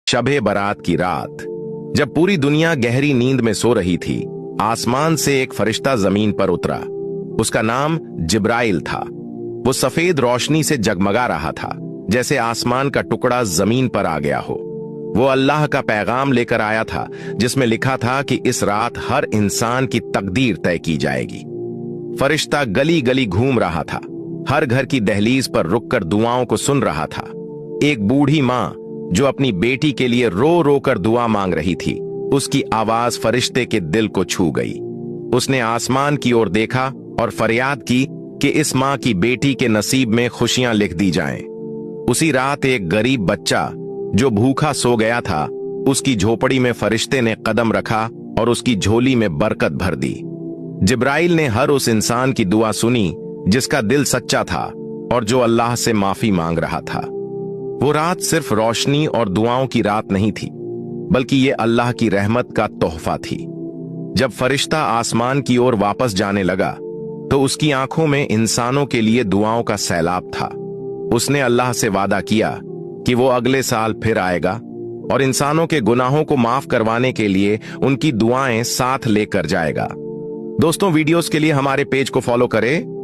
शबे बारात की रात, जब पूरी दुनिया गहरी नींद में सो रही थी, आसमान से एक फरिश्ता जमीन पर उतरा। उसका नाम जिब्राइल था। वो सफेद रोशनी से जगमगा रहा था, जैसे आसमान का टुकड़ा जमीन पर आ गया हो। वो अल्लाह का पैगाम लेकर आया था, जिसमें लिखा था कि इस रात हर इंसान की तकदीर तय की जाएगी। फरिश्ता गली गली घूम रहा था, हर घर की दहलीज पर रुककर दुआओं को सुन रहा था। एक बूढ़ी मां जो अपनी बेटी के लिए रो रो कर दुआ मांग रही थी, उसकी आवाज फरिश्ते के दिल को छू गई। उसने आसमान की ओर देखा और फरियाद की कि इस मां की बेटी के नसीब में खुशियां लिख दी जाएं। उसी रात एक गरीब बच्चा जो भूखा सो गया था, उसकी झोपड़ी में फरिश्ते ने कदम रखा और उसकी झोली में बरकत भर दी। जिब्राइल ने हर उस इंसान की दुआ सुनी जिसका दिल सच्चा था और जो अल्लाह से माफी मांग रहा था। वो रात सिर्फ रोशनी और दुआओं की रात नहीं थी, बल्कि ये अल्लाह की रहमत का तोहफा थी। जब फरिश्ता आसमान की ओर वापस जाने लगा, तो उसकी आंखों में इंसानों के लिए दुआओं का सैलाब था। उसने अल्लाह से वादा किया कि वो अगले साल फिर आएगा और इंसानों के गुनाहों को माफ करवाने के लिए उनकी दुआएं साथ लेकर जाएगा। दोस्तों, वीडियोस के लिए हमारे पेज को फॉलो करें